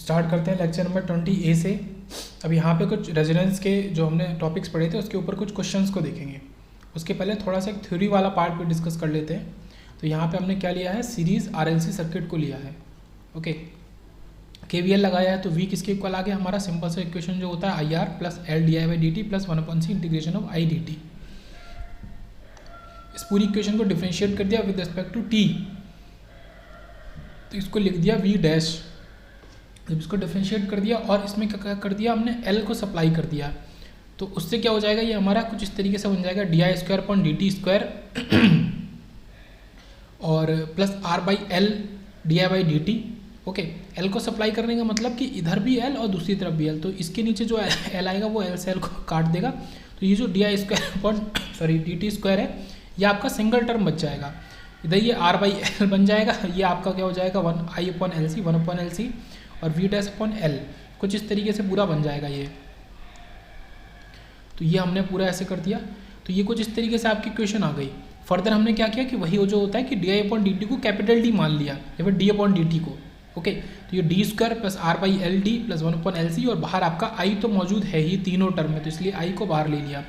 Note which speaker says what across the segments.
Speaker 1: Start करते हैं lecture number 20A से। अब यहाँ पे कुछ रेजोनेंस के जो हमने टॉपिक्स पढ़े थे उसके ऊपर कुछ क्वेश्चंस को देखेंगे। उसके पहले थोड़ा सा एक थ्योरी वाला पार्ट भी डिस्कस कर लेते हैं। तो यहाँ पे हमने क्या लिया है, सीरीज़ RLC सर्किट को लिया है। ओके, KVL लगाया है तो V किसके इक्वल आ गया हमारा, सिंपल सा इक्वेशन जो होता है IR plus L di/dt plus 1/c integration of I dt। इस पूरी इक्वेशन को डिफरेंशिएट कर दिया विद रिस्पेक्ट टू T, तो इसको लिख दिया V डैश। जब इसको डिफरेंशिएट कर दिया और इसमें क्या कर दिया हमने, L को सप्लाई कर दिया, तो उससे क्या हो जाएगा, ये हमारा कुछ इस तरीके से बन जाएगा di²/dt² और plus R/L di/dt। Okay, L को सप्लाई करने का मतलब कि इधर भी L और दूसरी तरफ भी L, तो इसके नीचे जो L आएगा वो L से L को काट देगा, तो ये जो dt² है ये आपका सिंगल टर्म बच जाएगा। इधर ये R/L बन जाएगा, ये आपका क्या हो जाएगा 1/LC 1/LC और V'/L, कुछ इस तरीके से पूरा बन जाएगा ये। तो ये हमने पूरा ऐसे कर दिया, तो ये कुछ इस तरीके से आपकी इक्वेशन आ गई। फर्दर हमने क्या किया कि वही जो होता है कि di/dt को कैपिटल D मान लिया या फिर d/dt को। ओके, तो ये d² plus R/L d plus 1/LC और बाहर आपका I तो मौजूद है ही तीनों टर्म में, तो इसलिए I को बाहर ले लिया।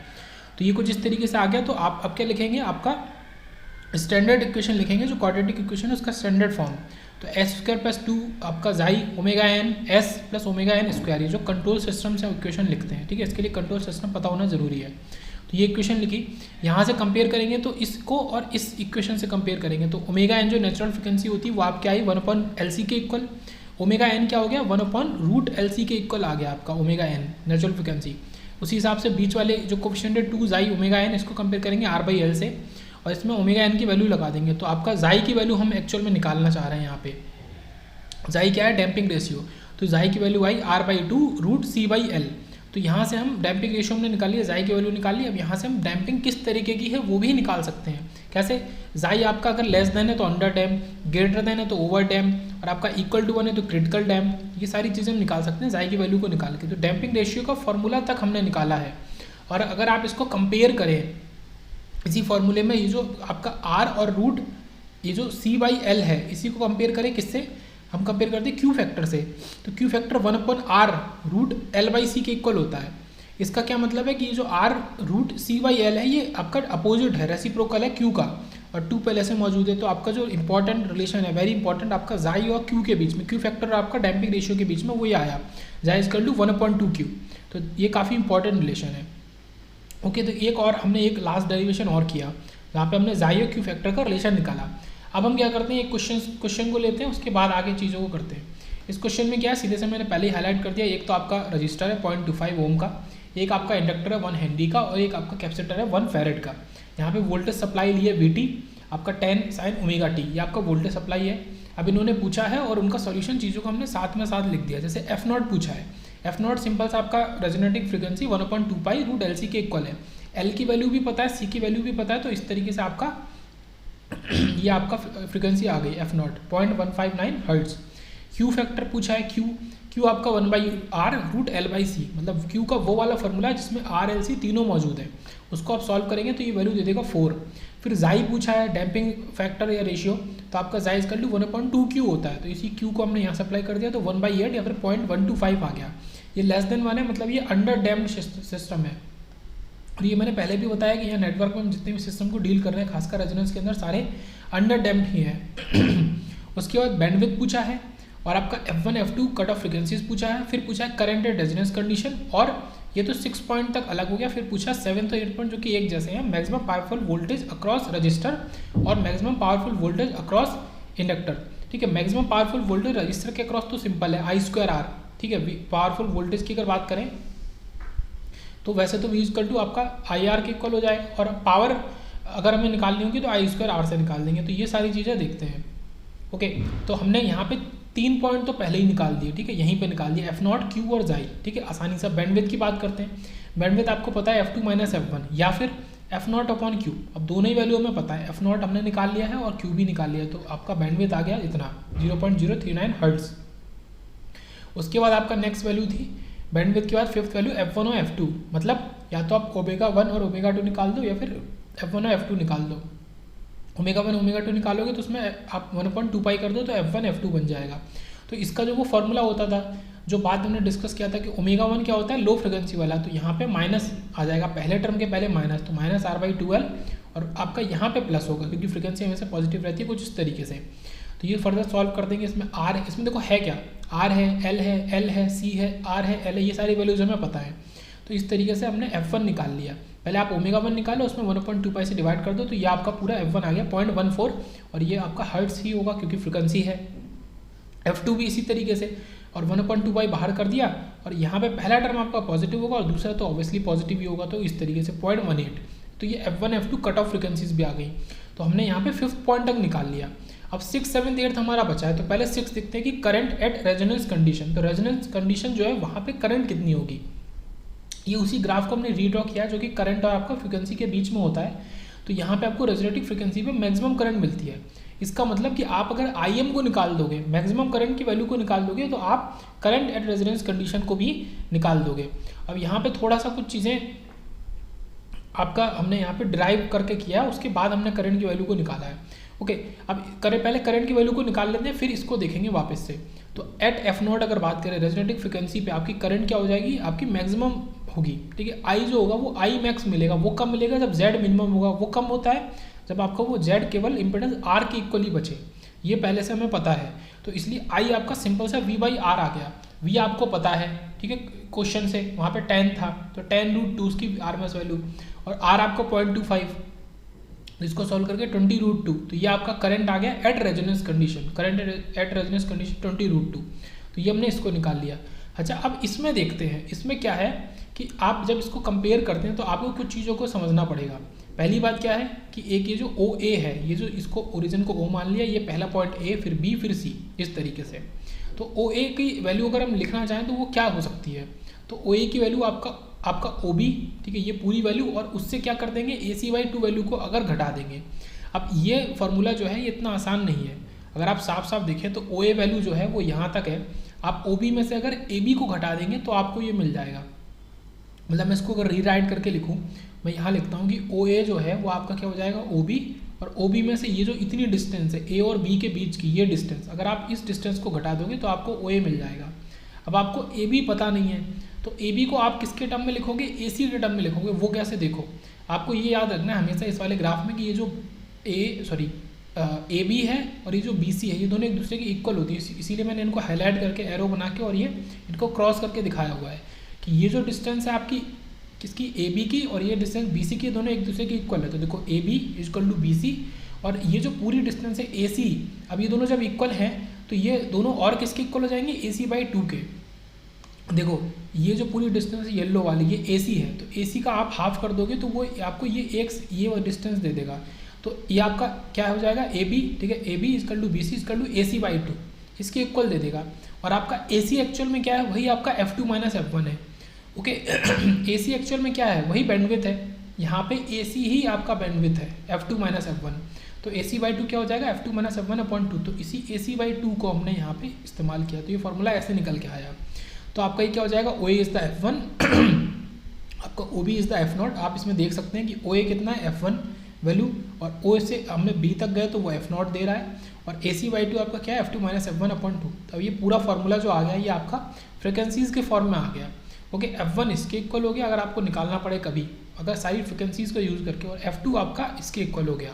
Speaker 1: तो ये कुछ इस तरीके से आ गया। तो आप अब क्या लिखेंगे, आपका स्टैंडर्ड इक्वेशन लिखेंगे, जो क्वाड्रेटिक इक्वेशन है उसका स्टैंडर्ड फॉर्म। तो s² प्लस 2 आपका जाई omega n s plus omega n², ये जो कंट्रोल सिस्टम से इक्वेशन लिखते हैं। ठीक है, इसके लिए कंट्रोल सिस्टम पता होना जरूरी है। तो ये इक्वेशन लिखी, यहाँ से कंपेयर करेंगे तो इसको और इस इक्वेशन से कंपेयर करेंगे तो ओमेगा n जो नेचुरल फ्रिक्वेंसी होती है वो आप क्या आई 1/LC के इक्वल, ओमेगा n क्या हो गया 1/√LC के इक्वल आ गया आपका ओमेगा n नेचुरल फ्रिक्वेंसी। उसी हिसाब से बीच वाले जो कोफिशिएंट है 2 जाई ओमेगा n, इसको कंपेयर करेंगे R/L से और इसमें ओमेगा n की वैल्यू लगा देंगे। तो आपका जाई की वैल्यू हम एक्चुअल में निकालना चाह रहे हैं। यहाँ पे जाई क्या है, डैम्पिंग रेशियो, तो जाई की वैल्यू आई R/2√C/L। तो यहाँ से हम डैम्पिंग रेशियो हमने निकाल लिया, जाई की वैल्यू निकाल ली। अब यहाँ से हम डैम्पिंग किस तरीके की है वो भी निकाल सकते हैं। कैसे, जाई आपका अगर लेस देन है तो अंडर डैम, ग्रेटर देन है तो ओवर डैम और आपका इक्वल टू 1 है तो क्रिटिकल डैम। ये सारी चीज़ें हम निकाल सकते हैं जाई की वैल्यू को निकाल के। तो डैम्पिंग रेशियो का फॉर्मूला तक हमने निकाला है। और अगर आप इसको कंपेयर करें इसी फॉर्मूले में, ये जो आपका R और रूट ये जो C/L है इसी को कंपेयर करें किससे, हम कंपेयर करते हैं क्यू फैक्टर से। तो क्यू फैक्टर 1/R√L/C के इक्वल होता है। इसका क्या मतलब है कि ये जो R√C/L है ये आपका अपोजिट है, रेसिप्रोकल है क्यू का, और 2 पहले से मौजूद है। तो आपका जो इंपॉर्टेंट रिलेशन है, वेरी इंपॉर्टेंट, आपका जाई और क्यू के बीच में, क्यू फैक्टर और आपका डैम्पिंग रेशियो के बीच में वो ये आया जाई इक्वल टू 1/2Q। तो ये काफ़ी इंपॉर्टेंट रिलेशन है। ओके, तो एक और हमने एक लास्ट डेरिवेशन और किया जहाँ पे हमने जाई और क्यू फैक्टर का रिलेशन निकाला। अब हम क्या करते हैं, एक क्वेश्चन को लेते हैं, उसके बाद आगे चीज़ों को करते हैं। इस क्वेश्चन में क्या है, सीधे से मैंने पहले ही हाईलाइट कर दिया, एक तो आपका रजिस्टर है 0.25 ओम का, एक आपका इंडक्टर है 1 हेनरी का और एक आपका कैपेसिटर है 1 फैरेड का। यहाँ पे वोल्टेज सप्लाई ली है VT, आपका 10 sin ωt, ये आपका वोल्टेज सप्लाई है। अब इन्होंने पूछा है और उनका सॉल्यूशन चीज़ों को हमने साथ में साथ लिख दिया। जैसे F0 पूछा है, F0 सिंपल सा आपका रेजोनेटिंग फ्रीक्वेंसी 1/2π√LC के इक्वल है। L की वैल्यू भी पता है, C की वैल्यू भी पता है, तो इस तरीके से आपका ये आपका फ्रीक्वेंसी आ गई F0 0.159 हर्ट्ज। क्यू फैक्टर पूछा है, क्यू आपका 1/R√L/C, मतलब क्यू का वो वाला फॉर्मूला है जिसमें RLC तीनों मौजूद है, उसको आप सॉल्व करेंगे तो ये वैल्यू दे देगा 4। फिर जाई पूछा है, डैम्पिंग फैक्टर या रेशियो, तो आपका जाई इक्वल टू 1/2Q होता है, तो इसी क्यू को हमने यहाँ सप्लाई कर दिया तो 1/8 या फिर 0.125 आ गया। ये लेस देन 1 है, मतलब ये अंडर डैम्ड सिस्टम है। और ये मैंने पहले भी बताया कि यहाँ नेटवर्क में हम जितने भी सिस्टम को डील कर रहे हैं, खासकर रेजोनेंस के अंदर, सारे अंडर डैम्ड ही हैं। उसके बाद बैंडविड्थ पूछा है और आपका F1 F2 cut off frequencies पूछा है। फिर पूछा है करंट एंड रेजोनेंस कंडीशन, और ये तो 6 पॉइंट तक अलग हो गया। फिर पूछा 7 और 8 पॉइंट जो कि एक जैसे हैं, maximum powerful voltage across resistor और maximum powerful voltage across inductor. ठीक है, मैक्सिमम पावरफुल वोल्टेज रजिस्टर के अक्रॉस तो सिंपल है I²R। ठीक है, पावरफुल वोल्टेज की अगर बात करें तो वैसे तो V इक्वल टू आपका IR के इक्वल हो जाएगा, और पावर अगर हमें निकालनी होगी तो I²R से निकाल देंगे। तो ये सारी चीज़ें देखते हैं। ओके, तो हमने यहाँ पे 3 पॉइंट तो पहले ही निकाल दिए। ठीक है, यहीं पे निकाल दिया F0 Q और जाई। ठीक है, आसानी से। बैंडविड्थ की बात करते हैं। बैंडविड्थ आपको पता है F2 - F1 या फिर F0/Q। अब दोनों ही वैल्यू हमें पता है, F0 हमने निकाल लिया है और Q भी निकाल लिया है, तो आपका बैंडविड्थ आ गया इतना 0.039 हर्ट्ज। उसके बाद आपका नेक्स्ट वैल्यू थी बैंडविड्थ के बाद फिफ्थ वैल्यू F1 और F2, मतलब या तो आप ω1 और ω2 निकाल दो या फिर F1 और F2 निकाल दो। ω1 ω2 निकालोगे तो उसमें आप 1/2π कर दो तो F1 F2 बन जाएगा। तो तो इसका जो वो फॉर्मूला होता था, जो बात हमने डिस्कस किया था कि ओमेगा 1 क्या होता है, लो फ्रिक्वेंसी वाला, तो यहाँ पे माइनस आ जाएगा, पहले टर्म के पहले माइनस, तो माइनस R/12 और आपका यहाँ पे प्लस होगा क्योंकि फ्रिक्वेंसी हमेशा पॉजिटिव रहती है कुछ इस तरीके से। तो ये फर्दर सॉल्व कर देंगे। इसमें R है, इसमें देखो है क्या, R है, L है, L है, C है, R है, L है, ये सारी वैल्यूज हमें पता है। तो इस तरीके से हमने F1 निकाल लिया। पहले आप ओमेगा 1 निकालो, उसमें 1/2 से डिवाइड कर दो, तो ये आपका पूरा F1 आ गया 0.14 और ये आपका हर्ट्स ही होगा क्योंकि फ्रिक्वेंसी है। F2 भी इसी तरीके से, और 1/2 बाहर कर दिया, और यहाँ पे पहला टर्म आपका पॉजिटिव होगा और दूसरा तो ऑब्वियसली पॉजिटिव ही होगा, तो इस तरीके से 0.18। तो ये F1 F2 cut off frequencies भी आ गई। तो हमने यहाँ पे 5th पॉइंट तक निकाल लिया। अब 6th 7th 8th हमारा बचा है, तो पहले 6 देखते हैं कि करंट एट रेजोनेंस कंडीशन। तो रेजोनेंस कंडीशन जो है वहाँ पे करंट कितनी होगी, ये उसी ग्राफ को हमने रीड्रॉ किया जो कि करंट और आपका फ्रिक्वेंसी के बीच में होता है। तो यहाँ पे आपको रेजोनेटिव फ्रिक्वेंसी पे मैक्सिमम करंट मिलती है। इसका मतलब कि आप अगर IM को निकाल दोगे, मैक्सिमम करंट की वैल्यू को निकाल दोगे, तो आप करंट एट रेजोनेंस कंडीशन को भी निकाल दोगे। अब यहाँ पे थोड़ा सा कुछ चीज़ें आपका हमने यहाँ पे ड्राइव करके किया है, उसके बाद हमने करंट की वैल्यू को निकाला है। ओके, अब पहले करंट की वैल्यू को निकाल लेते हैं, फिर इसको देखेंगे वापस से। तो एट F0 अगर बात करें रेजोनेटिव फ्रिक्वेंसी पे, आपकी करंट क्या हो जाएगी, आपकी मैक्सिमम होगी, ठीक है। I जो होगा वो I मैक्स मिलेगा, वो कब मिलेगा, जब Z मिनिमम होगा। वो कब होता है, जब आपका वो Z केवल इम्पिडेंस R के इक्वली बचे, ये पहले से हमें पता है। तो इसलिए I आपका सिंपल सा V/R आ गया। V आपको पता है, ठीक है, क्वेश्चन से वहाँ पे 10 था, तो 10√2 उसकी RMS वैल्यू, और R आपका 0.25, तो इसको सॉल्व करके 20√2, तो ये आपका करंट आ गया at resonance condition, current at resonance condition 20√2। तो ये हमने इसको निकाल लिया। अच्छा, अब इसमें देखते हैं, इसमें क्या है कि आप जब इसको कंपेयर करते हैं तो आपको कुछ चीज़ों को समझना पड़ेगा। पहली बात क्या है कि एक ये जो OA है, ये जो इसको ओरिजिन को O मान लिया, ये पहला पॉइंट A, फिर B, फिर C, इस तरीके से। तो OA की वैल्यू अगर हम लिखना चाहें तो वो क्या हो सकती है, तो OA की वैल्यू आपका OB, ठीक है, ये पूरी वैल्यू, और उससे क्या कर देंगे, AC/2 वैल्यू को अगर घटा देंगे। अब ये फॉर्मूला जो है ये इतना आसान नहीं है। अगर आप साफ साफ देखें तो OA वैल्यू जो है वो यहाँ तक है, आप OB में से अगर AB को घटा देंगे तो आपको ये मिल जाएगा। मतलब मैं इसको अगर रीराइट करके लिखूँ, मैं यहाँ लिखता हूँ कि OA जो है वो आपका क्या हो जाएगा, OB, और OB में से ये जो इतनी डिस्टेंस है A और B के बीच की, ये डिस्टेंस, अगर आप इस डिस्टेंस को घटा दोगे तो आपको OA मिल जाएगा। अब आपको AB पता नहीं है, तो AB को आप किसके टर्म में लिखोगे, AC के टर्म में लिखोगे। वो कैसे, देखो आपको ये याद रखना है हमेशा इस वाले ग्राफ में कि ये जो AB है और ये जो BC है, ये दोनों एक दूसरे की इक्वल होती है। इसीलिए मैंने इनको हाईलाइट करके एरो बना के और ये इनको क्रॉस करके दिखाया हुआ है कि ये जो डिस्टेंस है आपकी किसकी, AB की, और ये डिस्टेंस BC की, दोनों एक दूसरे की इक्वल है। तो देखो AB = BC, और ये जो पूरी डिस्टेंस है AC, अब ये दोनों जब इक्वल हैं तो ये दोनों और किसके इक्वल हो जाएंगे, AC/2 के। देखो ये जो पूरी डिस्टेंस है येलो वाली, ये AC है, तो AC का आप हाफ कर दोगे तो वो आपको ये डिस्टेंस दे देगा। तो ये आपका क्या हो जाएगा, AB, ठीक है, AB = BC = AC/2, इसके इक्वल दे देगा। और आपका AC एक्चुअल में क्या है, वही आपका F2 - F1 है। ओके, AC एक्चुअल में क्या है, वही बैंडविड्थ है। यहाँ पे AC ही आपका बैंडविड्थ है, F2 - F1। तो AC/2 क्या हो जाएगा, F2 - F1/2। तो इसी AC/2 को हमने यहाँ पे इस्तेमाल किया, तो ये फॉर्मूला ऐसे निकल के आया। तो आपका ये क्या हो जाएगा, OA = F1 आपका OB = F0। आप इसमें देख सकते हैं कि OA कितना है, F1 वैल्यू, और O से हमने B तक गए तो वो F0 दे रहा है, और AC/2 आपका क्या है, F2 - F1/2। तो ये पूरा फार्मूला जो आ गया ये आपका फ्रिक्वेंसीज़ के फॉर्म में आ गया। ओके, F1 इसके इक्वल हो गया अगर आपको निकालना पड़े कभी, अगर सारी फ्रिक्वेंसीज़ को यूज़ करके, और F2 आपका इसके इक्वल हो गया।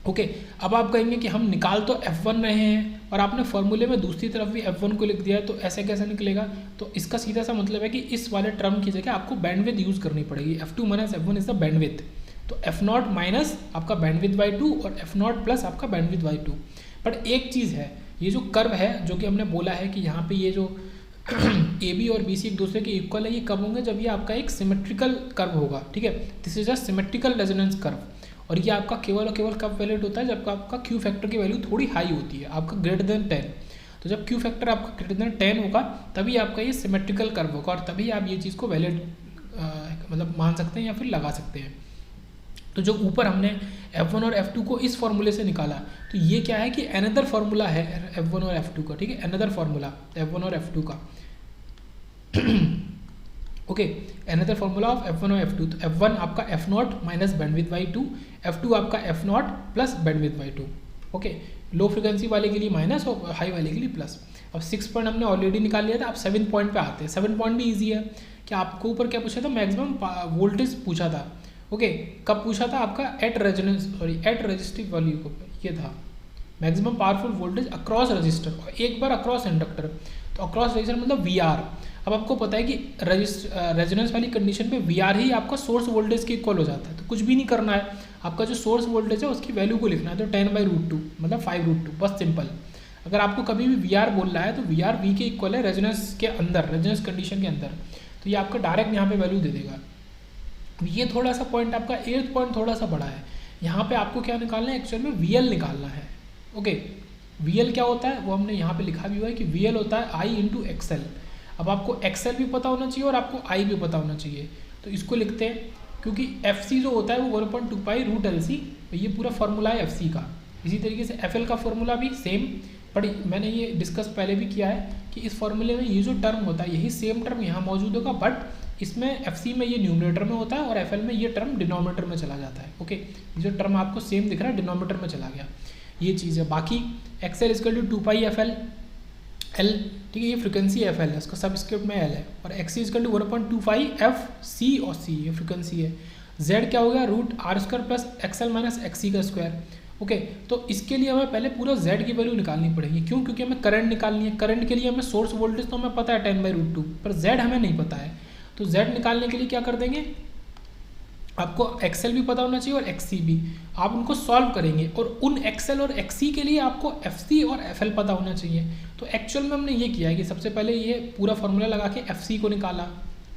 Speaker 1: ओके, अब आप कहेंगे कि हम निकाल तो F1 रहे हैं और आपने फॉर्मूले में दूसरी तरफ भी F1 को लिख दिया है, तो ऐसे कैसे निकलेगा। तो इसका सीधा सा मतलब है कि इस वाले टर्म की जगह आपको बैंडविड्थ यूज़ करनी पड़ेगी। F2 - F1 is the bandwidth. तो F0 माइनस आपका बैंडविड्थ/2 और F0 प्लस आपका बैंडविड्थ/2। बट एक चीज़ है, ये जो कर्व है जो कि हमने बोला है कि यहाँ पे ये जो AB और BC एक दूसरे के इक्वल है, ये कब होंगे, जब ये आपका एक सिमेट्रिकल कर्व होगा, ठीक है। This is a symmetrical resonance curve, और ये आपका केवल और केवल कब वैलिड होता है, जब आपका Q फैक्टर की वैल्यू थोड़ी हाई होती है, आपका >10। तो जब Q फैक्टर आपका >10 होगा तभी आपका ये सिमेट्रिकल कर्व होगा, और तभी आप ये चीज़ को वैलिड मतलब मान सकते हैं या फिर लगा सकते हैं। तो जो ऊपर हमने F1 और F2 को इस फॉर्मूले से निकाला, तो ये क्या है कि अनदर फार्मूला है F1 और F2 का, ठीक है, अनदर फार्मूला F1 और F2 का। Okay, another formula of F1 और F2। तो F1 आपका F0 - बैंडविड्थ/2, F2 आपका F0 प्लस बैंडविड्थ/2। ओके, लो फ्रिक्वेंसी वाले के लिए माइनस और हाई वाले के लिए प्लस। अब 6 पॉइंट हमने ऑलरेडी निकाल लिया था, अब 7 पॉइंट पे आते हैं। 7 पॉइंट भी ईजी है कि आपको ऊपर क्या पूछा था, मैक्सिमम वोल्टेज पूछा था। ओके, कब पूछा था आपका, एट रेजिस्टिव वैल्यू को, ये था maximum powerful voltage across resistor और एक बार अक्रॉस इंडक्टर। तो अक्रॉस रजिस्टर मतलब वी आर। अब आपको पता है कि रेजोनेंस वाली कंडीशन पे वी आर ही आपका सोर्स वोल्टेज के इक्वल हो जाता है। तो कुछ भी नहीं करना है, आपका जो सोर्स वोल्टेज है उसकी वैल्यू को लिखना है। तो 10/√2 मतलब 5√2, बस सिंपल। अगर आपको कभी भी वी आर बोल रहा है तो वी आर वी के इक्वल है रेजोनेंस के अंदर, रेजोनेंस कंडीशन के अंदर। तो ये आपका डायरेक्ट यहाँ पे वैल्यू दे देगा। ये थोड़ा सा पॉइंट आपका 8th पॉइंट थोड़ा सा बड़ा है। यहाँ पे आपको क्या निकालना है, एक्चुअल में वी एल निकालना है। ओके, वी एल क्या होता है वो हमने यहाँ पे लिखा भी हुआ है कि वी एल होता है आई इंटू एक्सएल। अब आपको एक्सएल भी पता होना चाहिए और आपको आई भी पता होना चाहिए। तो इसको लिखते हैं, क्योंकि एफ सी जो होता है वो 1/2π√LC, ये पूरा फॉर्मूला है एफ सी का। इसी तरीके से एफ एल का फॉर्मूला भी सेम, बट मैंने ये डिस्कस पहले भी किया है कि इस फॉर्मूले में ये जो टर्म होता है यही सेम टर्म यहाँ मौजूद होगा, बट इसमें एफ सी में ये न्यूमरेटर में होता है और एफ एल में ये टर्म डिनोमिनेटर में चला जाता है। ओके, ये जो टर्म आपको सेम दिख रहा है डिनोमिनेटर में चला गया, ये चीज़ है। बाकी XL is equal to 2πfl L, ठीक है, ये फ्रिक्वेंसी एफ एल है, उसका सब स्क्रिप्ट में एल है। और एक्स इजकल टू 1/2πfc और सी, ये फ्रिक्वेंसी है। जेड क्या हो गया, √r² plus XL minus XC का स्क्वायर। ओके, तो इसके लिए हमें पहले पूरा जेड की वैल्यू निकालनी पड़ेगी। क्यों? क्योंकि हमें करंट निकालनी है। करंट के लिए हमें सोर्स वोल्टेज तो हमें पता है 10/√2, पर जेड हमें नहीं पता है। तो जेड निकालने के लिए क्या कर देंगे, आपको एक्सएल भी पता होना चाहिए और एक्ससी भी। आप उनको सॉल्व करेंगे और उन एक्सएल और एक्ससी के लिए आपको एफसी और एफएल पता होना चाहिए। तो एक्चुअल में हमने ये किया है कि सबसे पहले ये पूरा फॉर्मूला लगा के एफसी को निकाला,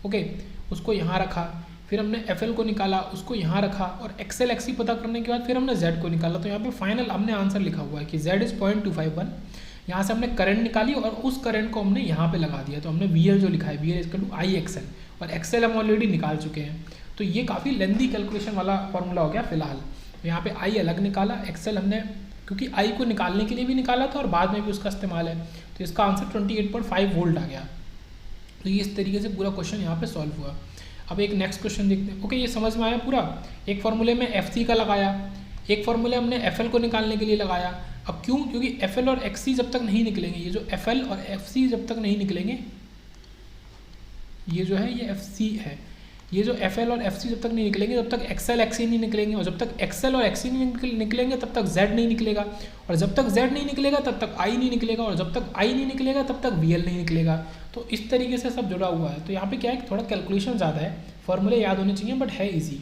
Speaker 1: ओके, उसको यहाँ रखा, फिर हमने एफएल को निकाला, उसको यहाँ रखा, और एक्सएल एक्ससी पता करने के बाद फिर हमने जेड को निकाला। तो यहाँ पे फाइनल हमने आंसर लिखा हुआ है कि जेड इज 0.251। यहाँ से हमने करंट निकाली और उस करंट को हमने यहाँ पे लगा दिया। तो हमने वीएल जो लिखा है, VL is equal to I XL, और एक्सएल हम ऑलरेडी निकाल चुके हैं। तो ये काफ़ी लेंदी कैलकुलेशन वाला फॉर्मूला हो गया फिलहाल। तो यहाँ पे आई अलग निकाला, एक्सएल हमने क्योंकि आई को निकालने के लिए भी निकाला था और बाद में भी उसका इस्तेमाल है। तो इसका आंसर 28.5 वोल्ट आ गया। तो ये इस तरीके से पूरा क्वेश्चन यहाँ पे सॉल्व हुआ। अब एक नेक्स्ट क्वेश्चन देखते हैं। ओके, ये समझ में आया पूरा। एक फॉर्मूले में एफ सी का लगाया, एक फॉर्मूले हमने एफ एल को निकालने के लिए लगाया। अब क्यों? क्योंकि एफ एल और एक्स सी जब तक नहीं निकलेंगे, ये जो एफ एल और एफ सी जब तक नहीं निकलेंगे, ये जो है ये एफ सी है, ये जो एफ एल और एफ सी जब तक नहीं निकलेंगे तब तक एक्सएल एक्ससी नहीं निकलेंगे, और जब तक एक्सएल और एक्ससी नहीं निकलेंगे तब तक जेड नहीं निकलेगा, और जब तक जेड नहीं निकलेगा तब तक आई नहीं निकलेगा, और जब तक आई नहीं निकलेगा तब तक वी एल नहीं निकलेगा। तो इस तरीके से सब जुड़ा हुआ है। तो यहाँ पे क्या है, थोड़ा कैलकुलेशन ज़्यादा है, फॉर्मूले याद होने चाहिए, बट है ईजी।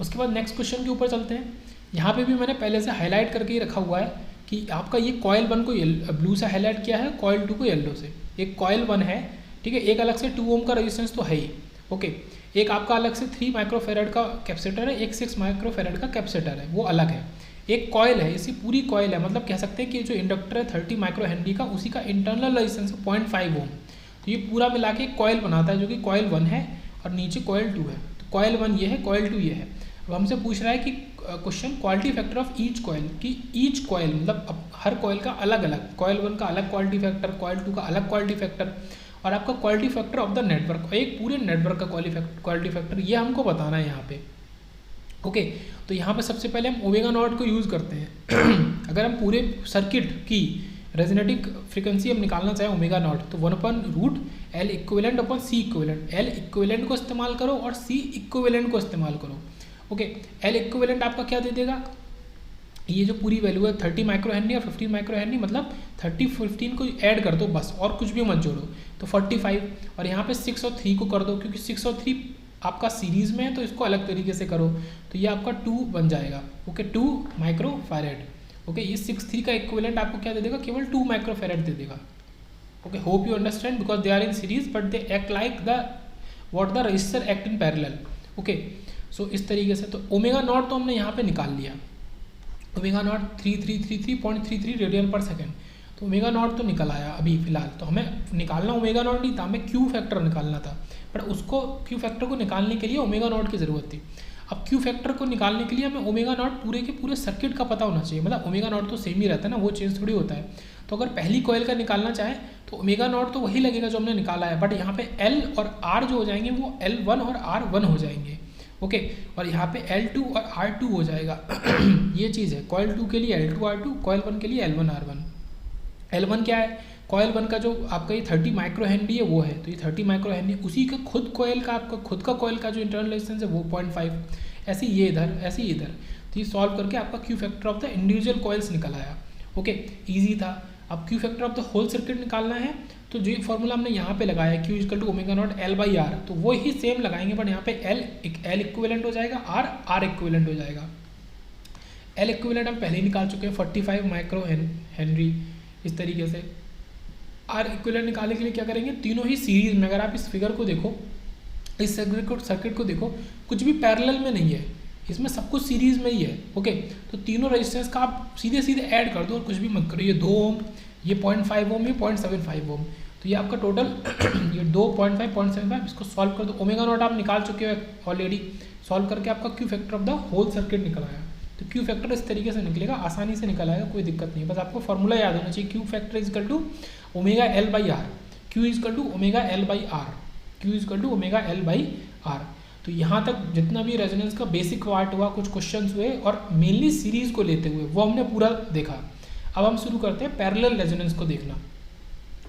Speaker 1: उसके बाद नेक्स्ट क्वेश्चन के ऊपर चलते हैं। यहाँ पे भी मैंने पहले से हाईलाइट करके ही रखा हुआ है कि आपका ये कॉयल 1 को ब्लू से हाईलाइट किया है, कॉयल 2 को येलो से। एक कॉयल 1 है, ठीक है, एक अलग से 2 ओम का रेजिस्टेंस तो है ही, ओके, एक आपका अलग से 3 माइक्रोफेरेड का कैपेसिटर है, एक 6 माइक्रोफेरेड का कैपेसिटर है, वो अलग है। एक कॉयल है, इसी पूरी कॉयल है, मतलब कह सकते हैं कि जो इंडक्टर है 30 माइक्रो हेनरी का, उसी का इंटरनल रेजिस्टेंस 0.5 ओम। तो ये पूरा मिला के कॉयल बनाता है, जो कि कॉयल 1 है, और नीचे कॉयल 2 है। तो कॉयल 1 ये है, कॉयल 2 ये है। अब हमसे पूछ रहा है कि question quality factor of each coil, कि ईच कॉयल मतलब अब हर कॉयल का अलग अलग, कॉयल 1 का अलग क्वालिटी फैक्टर, कॉयल 2 का अलग क्वालिटी फैक्टर, और आपका quality factor of the network, एक पूरे नेटवर्क का क्वालिटी फैक्टर, ये हमको बताना है यहाँ पे। ओके, तो यहाँ पे सबसे पहले हम ओमेगा नॉट को यूज़ करते हैं। अगर हम पूरे सर्किट की रेजोनेटिंग फ्रीक्वेंसी हम निकालना चाहें ओमेगा नॉट, तो 1/√L equivalent upon C equivalent, L equivalent को इस्तेमाल करो और C इक्विवेलेंट को इस्तेमाल करो। ओके, L इक्विवेलेंट आपका क्या दे देगा, ये जो पूरी वैल्यू है 30 माइक्रो हेनरी या 15 माइक्रो हेनरी, मतलब 30-15 को ऐड कर दो बस, और कुछ भी मत जोड़ो, तो 45, और यहाँ पे 6 और 3 को कर दो, क्योंकि 6 और 3 आपका सीरीज़ में है, तो इसको अलग तरीके से करो, तो ये आपका 2 बन जाएगा। Okay, 2 micro farad. ओके, ये 6-3 का इक्विवेलेंट आपको क्या दे देगा, केवल 2 माइक्रो फैरेड दे देगा। Okay, hope you understand, because they are in series but they act like the what the resistor act in parallel. Okay, so इस तरीके से तो ओमेगा नॉट तो हमने यहाँ पे निकाल लिया, ओमेगा नॉट 3333.33 रेडियन पर सेकेंड। तो ओमेगा नॉट तो निकल आया अभी फिलहाल। तो हमें निकालना ओमेगा नॉट नहीं था, हमें क्यू फैक्टर निकालना था, बट उसको क्यू फैक्टर को निकालने के लिए ओमेगा नॉट की ज़रूरत थी। अब क्यू फैक्टर को निकालने के लिए हमें ओमेगा नॉट पूरे के पूरे सर्किट का पता होना चाहिए, मतलब ओमेगा नॉट तो सेम ही रहता है ना, वो चेंज थोड़ी होता है। तो अगर पहली कॉइल का निकालना चाहे तो ओमेगा नॉट तो वही लगेगा जो हमने निकाला है, बट यहाँ पे L और R जो हो जाएंगे वो L1 और R1 हो जाएंगे। ओके। और यहाँ पे L2 और R2 हो जाएगा ये चीज़ है, कॉयल 2 के लिए L2 R2, कॉयल 1 के लिए L1 R1। L1 क्या है, कॉयल 1 का जो आपका ये 30 माइक्रो हेनरी है वो है, तो ये 30 माइक्रो हेनरी उसी का खुद कॉयल का, आपका खुद का कॉयल का जो इंटरनल रेजिस्टेंस है वो 0.5, ऐसे ये इधर, ऐसे ही इधर। तो ये सॉल्व करके आपका Q factor of the individual coils निकल आया। ओके, ईजी था। अब Q factor of the whole circuit निकालना है, तो जो फॉर्मूला हमने यहाँ पे लगाया Q equal to omega naught L by R, तो वो ही सेम लगाएंगे, बट यहाँ पे L इक्विवेलेंट हो जाएगा, R इक्विवेलेंट हो जाएगा। L इक्विवेलेंट हम पहले ही निकाल चुके हैं 45 माइक्रो हेनरी इस तरीके से। R इक्विवेलेंट निकालने के लिए क्या करेंगे, तीनों ही सीरीज में, अगर आप इस फिगर को देखो, इस सर्किट को देखो, कुछ भी पैरेलल में नहीं है, इसमें सब कुछ सीरीज में ही है। ओके, तो तीनों रेजिस्टेंस का आप सीधे सीधे ऐड कर दो और कुछ भी मत करो। ये 2 ओम, ये 0.5 ओम, ये 0.75 ओम, तो ये आपका टोटल ये 2.5 0.75, इसको सॉल्व कर दो। ओमेगा नॉट आप निकाल चुके हो ऑलरेडी, सॉल्व करके आपका Q factor of the whole circuit निकल आया। तो क्यू फैक्टर इस तरीके से निकलेगा, आसानी से निकल आएगा, कोई दिक्कत नहीं है। बस आपको फॉर्मूला याद होना चाहिए, Q factor equal to omega L by R, Q equal to omega L by R, Q equal to omega L by R. तो यहाँ तक जितना भी रेजोनेंस का बेसिक पार्ट हुआ, कुछ क्वेश्चंस हुए और मेनली सीरीज को लेते हुए वो हमने पूरा देखा। अब हम शुरू करते हैं पैरेलल रेजोनेंस को देखना।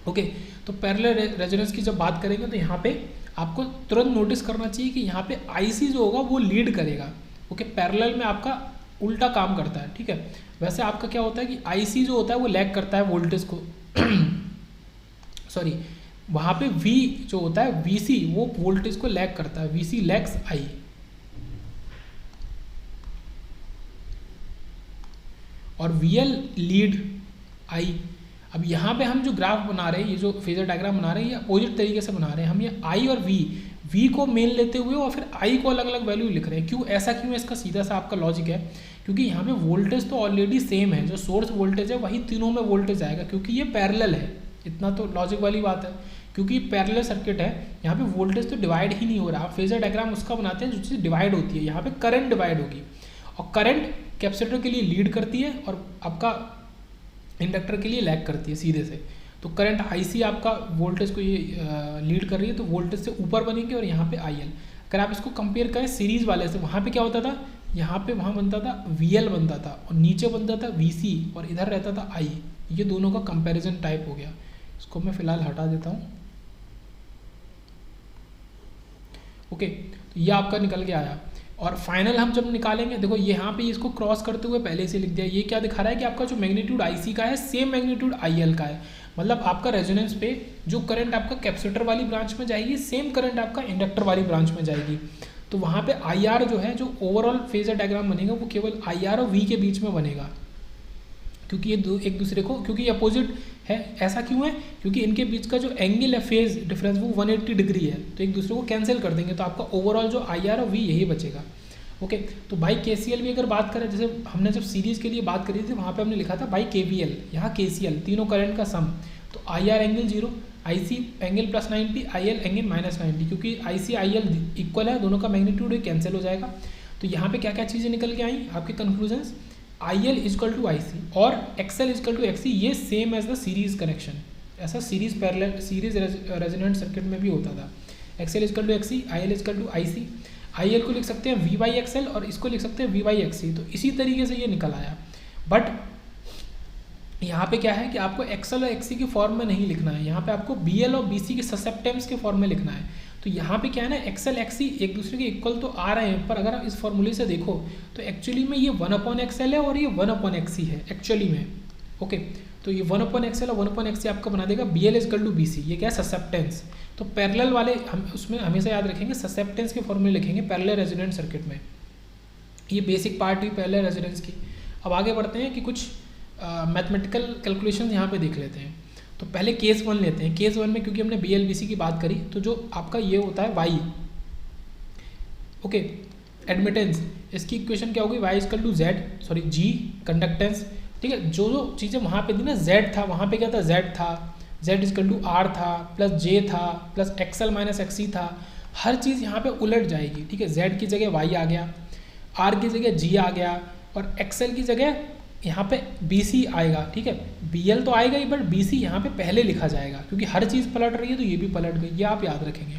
Speaker 1: ओके, तो पैरेलल रेजोनेंस की जब बात करेंगे तो यहाँ पे आपको तुरंत नोटिस करना चाहिए कि यहाँ पे आईसी जो होगा वो लीड करेगा। ओके, पैरेलल में आपका उल्टा काम करता है, ठीक है। वैसे आपका क्या होता है कि आईसी जो होता है वो लैग करता है वोल्टेज को सॉरी, वहाँ पे V जो होता है VC वो वोल्टेज को लैग करता है, VC लैग्स I। और VL लीड I। अब यहाँ पे हम जो ग्राफ बना रहे हैं, ये जो फेजर डायग्राम बना रहे हैं, ये अपोजिट तरीके से बना रहे हैं हम। ये I और V को मेन लेते हुए और फिर I को अलग अलग वैल्यू लिख रहे हैं। क्यों ऐसा क्यों है, इसका सीधा सा आपका लॉजिक है, क्योंकि यहाँ पे वोल्टेज तो ऑलरेडी सेम है, जो सोर्स वोल्टेज है वही तीनों में वोल्टेज आएगा, क्योंकि ये पैरेलल है। इतना तो लॉजिक वाली बात है, क्योंकि पैरेलल सर्किट है, यहाँ पे वोल्टेज तो डिवाइड ही नहीं हो रहा। फेजर डायग्राम उसका बनाते हैं जो चीज़ डिवाइड होती है, यहाँ पे करंट डिवाइड होगी, और करंट कैपेसिटर के लिए लीड करती है और आपका इंडक्टर के लिए लैग करती है सीधे से। तो करंट IC आपका वोल्टेज को ये लीड कर रही है, तो वोल्टेज से ऊपर बनेंगे, और यहाँ पे IL। अगर आप इसको कंपेयर करें सीरीज वाले से, वहाँ पे क्या होता था, यहाँ पे वहाँ बनता था VL बनता था, और नीचे बनता था VC, और इधर रहता था I। ये दोनों का कंपैरिजन टाइप हो गया। इसको मैं फिलहाल हटा देता हूँ। ओके, तो ये आपका निकल के आया। और फाइनल हम जब निकालेंगे, देखो यहाँ पे इसको क्रॉस करते हुए पहले से लिख दिया। ये क्या दिखा रहा है कि आपका जो मैग्नीट्यूड IC का है सेम मैग्नीट्यूड IL का है, मतलब आपका रेजोनेंस पे जो करंट आपका कैपेसिटर वाली ब्रांच में जाएगी, सेम करंट आपका इंडक्टर वाली ब्रांच में जाएगी। तो वहाँ पे IR जो है, जो ओवरऑल फेजर डायग्राम बनेगा वो केवल IR और V के बीच में बनेगा, क्योंकि ये एक दूसरे को, क्योंकि अपोजिट है। ऐसा क्यों है, क्योंकि इनके बीच का जो एंगल है फेज डिफरेंस वो 180 डिग्री है, तो एक दूसरे को कैंसिल कर देंगे, तो आपका ओवरऑल जो IR और V यही बचेगा। ओके, तो बाई KCL भी अगर बात करें, जैसे हमने जब सीरीज के लिए बात करी थी वहाँ पे हमने लिखा था बाई KVL, यहाँ KCL, तीनों करंट का सम। तो IR angle 0, IC angle +90, IL angle -90, क्योंकि IC IL इक्वल है, दोनों का मैग्नीट्यूड कैंसिल हो जाएगा। तो यहाँ पे क्या क्या चीज़ें निकल के आई आपके conclusions, IL equal to IC और XL इजकल टू XC, ये same as the series connection. ऐसा series parallel series resonant circuit में भी होता था। XL equal to XC, IL equal to IC। IL को लिख सकते हैं V/XL और इसको लिख सकते हैं V/XC। तो इसी तरीके से ये निकल आया। बट यहाँ पे क्या है कि आपको XL और XC की फॉर्म में नहीं लिखना है, यहाँ पे आपको BL और BC के ससेप्टेंस के फॉर्म में लिखना है। तो यहाँ पे क्या है ना, XL XC एक दूसरे के इक्वल तो आ रहे हैं, पर अगर आप इस फॉर्मूले से देखो तो एक्चुअली में ये 1/XL है और ये 1/XC है एक्चुअली में। ओके, तो ये 1/XL और 1/XC आपका बना देगा BL इजकल टू BC। ये क्या है, ससेप्टेंस। तो पैरेलल वाले हम उसमें हमेशा याद रखेंगे, ससेप्टेंस के फॉर्मूले लिखेंगे पैरेलल रेजोनेंट सर्किट में। ये बेसिक पार्ट हुई पैरेलल रेजोनेंस की। अब आगे बढ़ते हैं कि कुछ मैथमेटिकल कैलकुलेशन यहाँ पे देख लेते हैं। तो पहले केस 1 लेते हैं। केस 1 में क्योंकि हमने BL BC की बात करी, तो जो आपका ये होता है Y, ओके, एडमिटेंस, इसकी इक्वेशन क्या होगी, Y equal to Z, sorry G conductance, ठीक है। जो जो चीज़ें वहाँ पे थी ना, Z था, वहाँ पे क्या था, Z था, Z इजकल टू R था, प्लस J था, प्लस XL - XC था। हर चीज़ यहाँ पे उलट जाएगी, ठीक है। Z की जगह Y आ गया, R की जगह G आ गया, और XL की जगह यहाँ पे BC आएगा, ठीक है। BL तो आएगा ही, बट BC यहाँ पे पहले लिखा जाएगा, क्योंकि हर चीज़ पलट रही है तो ये भी पलट गई, ये आप याद रखेंगे।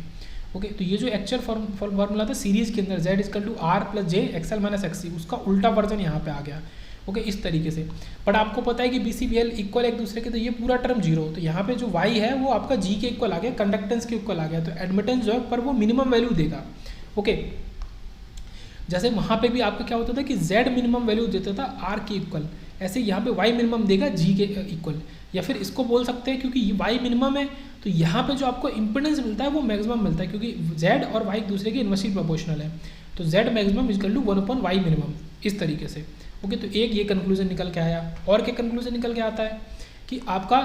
Speaker 1: ओके, तो ये जो एक्चुअल फॉर्मूला था सीरीज़ के अंदर z equal to R plus j XL minus XC, उसका उल्टा वर्जन यहाँ पे आ गया। ओके, इस तरीके से। बट आपको पता है कि B C B L equal एक दूसरे के, तो ये पूरा टर्म जीरो, तो यहाँ पे जो y है वो आपका g के इक्वल आ गया, कंडक्टेंस के इक्वल आ गया, तो एडमिटेंस जो है पर वो मिनिमम वैल्यू देगा। ओके, जैसे वहाँ पे भी आपका क्या होता था कि z मिनिमम वैल्यू देता था r के इक्वल, ऐसे यहाँ पे y मिनिमम देगा g के इक्वल। या फिर इसको बोल सकते हैं क्योंकि y मिनिमम है तो यहाँ पे जो आपको इम्पिडेंस मिलता है वो मैक्सिमम मिलता है, क्योंकि z और y एक दूसरे के इन्वर्सली प्रोपोर्शनल है, तो z maximum equal to 1/y minimum, इस तरीके से। ओके, तो एक ये कंक्लूजन निकल के आया। और क्या कंक्लूजन निकल के आता है कि आपका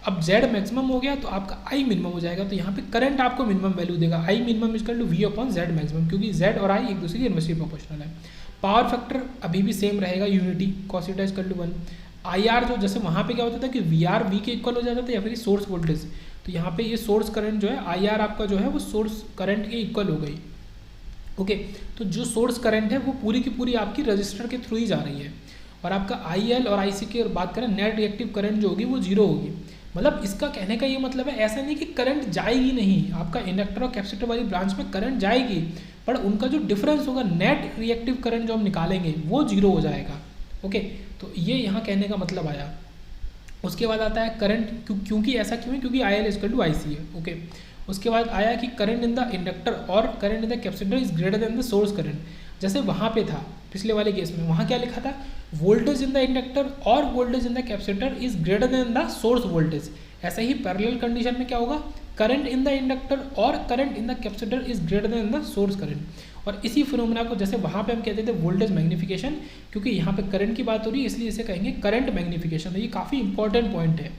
Speaker 1: अब z मैक्सिमम हो गया तो आपका i मिनिमम हो जाएगा, तो यहाँ पे करंट आपको मिनिमम वैल्यू देगा, i minimum equal to v/z maximum, क्योंकि z और i एक दूसरे के इन्वर्सली प्रोपोर्शनल है। पावर फैक्टर अभी भी सेम रहेगा, unity cos theta equal to 1। IR जो जैसे वहाँ पे क्या होता था कि VR V के इक्वल हो जाता था, या फिर सोर्स वोल्टेज, तो यहाँ पे ये सोर्स करंट जो है IR आपका जो है वो सोर्स करंट के इक्वल हो गई। ओके, तो जो सोर्स करंट है वो पूरी की पूरी आपकी रजिस्टर के थ्रू ही जा रही है, और आपका IL और IC की बात करें नेट रिएक्टिव करंट जो होगी वो जीरो होगी। मतलब इसका कहने का ये मतलब है, ऐसा नहीं कि करंट जाएगी नहीं, आपका इंडक्टर और कैपेसिटर वाली ब्रांच में करंट जाएगी, पर उनका जो डिफरेंस होगा नेट रिएक्टिव करंट जो हम निकालेंगे वो जीरो हो जाएगा। ओके, तो ये यहाँ कहने का मतलब आया। उसके बाद आता है करंट, क्योंकि ऐसा क्यों है, क्योंकि IL इक्वल टू IC है। ओके, उसके बाद आया कि करंट इन द इंडक्टर और current in the capacitor is greater than the source current. जैसे वहाँ पे था पिछले वाले केस में, वहाँ क्या लिखा था, वोल्टेज इन द इंडक्टर और voltage in the capacitor is greater than the source voltage. ऐसा ही पैरेलल कंडीशन में क्या होगा, करंट इन द इंडक्टर और current in the capacitor is greater than the source current. और इसी फिनोमेना को जैसे वहाँ पे हम कहते थे वोल्टेज मैग्नीफिकेशन, क्योंकि यहाँ पे करंट की बात हो रही है इसलिए इसे कहेंगे करंट मैग्नीफिकेशन। तो ये काफ़ी इंपॉर्टेंट पॉइंट है।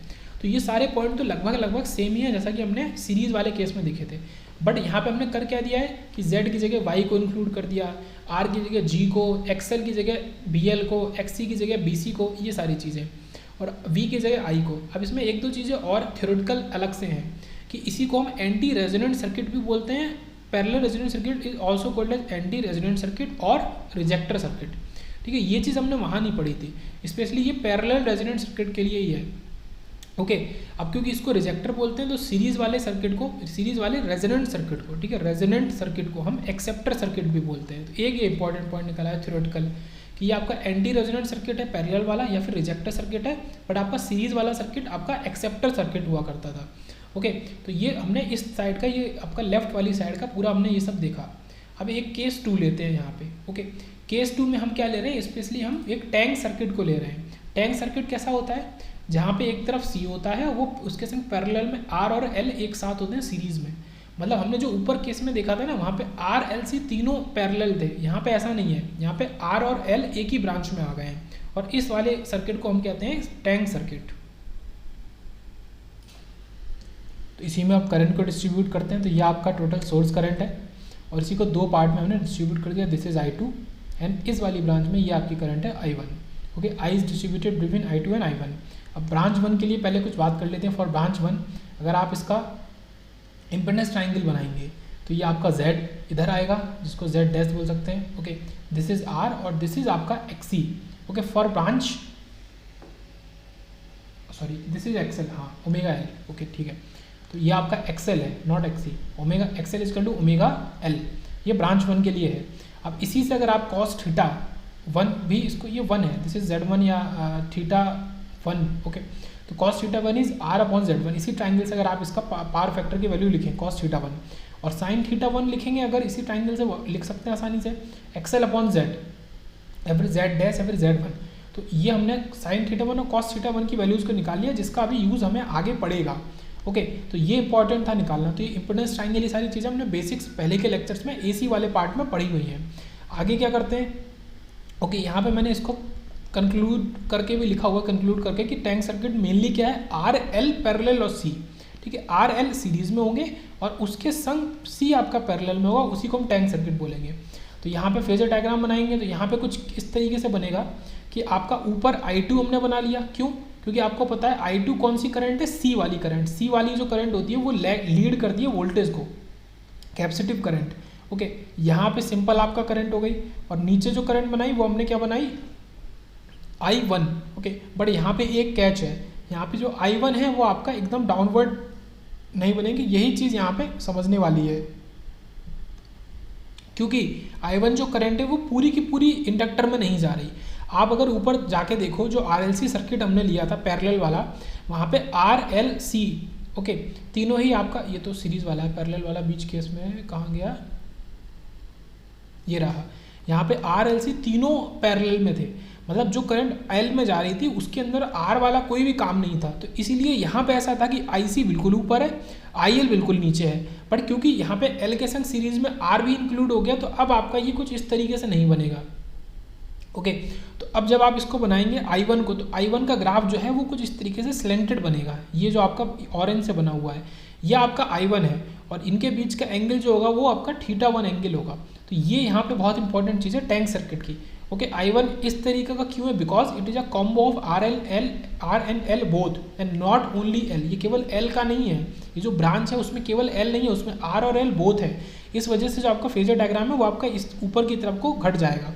Speaker 1: तो ये सारे पॉइंट तो लगभग सेम ही है जैसा कि हमने सीरीज़ वाले केस में देखे थे, बट यहाँ पे हमने कर क्या दिया है कि z की जगह y को इंक्लूड कर दिया, r की जगह g को, xl की जगह bl को, xc की जगह bc को, ये सारी चीज़ें, और v की जगह i को। अब इसमें एक दो चीज़ें और थ्योरेटिकल अलग से हैं कि इसी को हम एंटी रेजोनेंट सर्किट भी बोलते हैं। Parallel resonant circuit is also called as anti resonant circuit और रिजेक्टर सर्किट। ठीक है, ये चीज़ हमने वहाँ नहीं पढ़ी थी, स्पेशली ये पैरेलल रेजोनेंट सर्किट के लिए ही है। ओके, अब क्योंकि इसको रिजेक्टर बोलते हैं तो सीरीज़ वाले सर्किट को, सीरीज़ वाले रेजोनेंट सर्किट को, ठीक है, रेजोनेंट सर्किट को हम एक्सेप्टर सर्किट भी बोलते हैं। तो एक ये इंपॉर्टेंट पॉइंट निकला है थ्योरेटिकल कि ये आपका एंटी रेजोनेंट सर्किट है पैरेलल वाला, या फिर रिजेक्टर सर्किट है, बट आपका सीरीज़ वाला सर्किट आपका एक्सेप्टर सर्किट हुआ करता था। ओके, तो ये हमने इस साइड का, ये आपका लेफ्ट वाली साइड का पूरा हमने ये सब देखा। अब एक केस 2 लेते हैं यहाँ पे। ओके, केस 2 में हम क्या ले रहे हैं, स्पेशली हम एक टैंक सर्किट को ले रहे हैं। टैंक सर्किट कैसा होता है, जहाँ पे एक तरफ C होता है, वो उसके संग पैरेलल में R और L एक साथ होते हैं सीरीज़ में। मतलब हमने जो ऊपर केस में देखा था ना, वहाँ पे R, L, C तीनों पैरेलल थे, यहाँ पे ऐसा नहीं है, यहाँ पे R और L एक ही ब्रांच में आ गए हैं, और इस वाले सर्किट को हम कहते हैं टैंक सर्किट। तो इसी में आप करंट को डिस्ट्रीब्यूट करते हैं, तो यह आपका टोटल सोर्स करंट है, और इसी को दो पार्ट में हमने डिस्ट्रीब्यूट कर दिया, दिस इज I2, एंड इस वाली ब्रांच में ये आपकी करंट है I1। Okay, I is distributed between I2 and I1। अब ब्रांच 1 के लिए पहले कुछ बात कर लेते हैं। फॉर ब्रांच 1 अगर आप इसका इम्पीडेंस ट्राइंगल बनाएंगे तो ये आपका Z इधर आएगा, जिसको Z डैश बोल सकते हैं। ओके, दिस इज R और दिस इज आपका XC। Okay, for branch, sorry this is XL, हाँ ओमेगा L। ओके, ठीक है, तो ये आपका XL है, not XC। Omega XL is to omega L, ये ब्रांच 1 के लिए है। अब इसी से अगर आप cos थीटा 1 भी, इसको ये 1 है, दिस इज Z1 या थीटा 1। ओके, तो cos थीटा 1 इज R/Z1। इसी ट्राइंगल से अगर आप इसका पावर फैक्टर की वैल्यू लिखें cos थीटा 1, और sin थीटा 1 लिखेंगे अगर इसी ट्राइंगल से लिख सकते हैं आसानी से XL/Z, या फिर Z डैश या फिर Z1। तो ये हमने sin थीटा 1 और cos थीटा 1 की वैल्यूज़ को निकाल लिया, जिसका अभी यूज़ हमें आगे पड़ेगा। ओके, तो ये इंपॉर्टेंट था निकालना। तो ये इंपोर्टेंस ट्राइंगल, ये सारी चीज़ें हमने बेसिक्स पहले के लेक्चर्स में AC वाले पार्ट में पढ़ी हुई हैं। आगे क्या करते हैं, ओके, यहाँ पे मैंने इसको कंक्लूड करके भी लिखा हुआ, कंक्लूड करके कि टैंक सर्किट मेनली क्या है, RL पैरेलल और C। ठीक है, RL सीरीज़ में होंगे और उसके संग C आपका पैरेलल में होगा, उसी को हम टैंक सर्किट बोलेंगे। तो यहाँ पे फेजर डायग्राम बनाएंगे तो यहाँ पे कुछ इस तरीके से बनेगा कि आपका ऊपर I2 हमने बना लिया, क्यों, क्योंकि आपको पता है I2 कौन सी करंट है, C वाली करंट। C वाली जो करंट होती है वो लीड करती है वोल्टेज को, कैपेसिटिव करंट। ओके, यहाँ पे सिंपल आपका करंट हो गई, और नीचे जो करंट बनाई वो हमने क्या बनाई, I1। ओके, बट यहाँ पे एक कैच है, यहाँ पे जो I1 है वो आपका एकदम डाउनवर्ड नहीं बनेगी, यही चीज़ यहाँ पे समझने वाली है। क्योंकि I1 जो करंट है वो पूरी की पूरी इंडक्टर में नहीं जा रही। आप अगर ऊपर जाके देखो जो RLC सर्किट हमने लिया था पैरेलल वाला, वहाँ पे RLC ओके तीनों ही आपका, ये तो सीरीज वाला है, पैरेलल वाला बीच केस में कहाँ गया, ये रहा, यहाँ पे RLC तीनों पैरेलल में थे, मतलब जो करंट L में जा रही थी उसके अंदर R वाला कोई भी काम नहीं था। तो इसीलिए यहाँ पे ऐसा था कि IC बिल्कुल ऊपर है, IL बिल्कुल नीचे है, बट क्योंकि यहाँ पे L के संग सीरीज में R भी इंक्लूड हो गया तो अब आपका ये कुछ इस तरीके से नहीं बनेगा। ओके तो अब जब आप इसको बनाएंगे I1 को, तो I1 का ग्राफ जो है वो कुछ इस तरीके से स्लेंटेड बनेगा। ये जो आपका ऑरेंज से बना हुआ है ये आपका I1 है और इनके बीच का एंगल जो होगा वो आपका θ1 एंगल होगा। तो ये यहाँ पे बहुत इंपॉर्टेंट चीज़ है टैंक सर्किट की। ओके I1 इस तरीके का क्यों है, because it is a combo of R and L both and not only L. ये केवल एल का नहीं है, ये जो ब्रांच है उसमें केवल एल नहीं है, उसमें आर और एल बोथ है। इस वजह से जो आपका फेजर डायग्राम है वो आपका इस ऊपर की तरफ को घट जाएगा।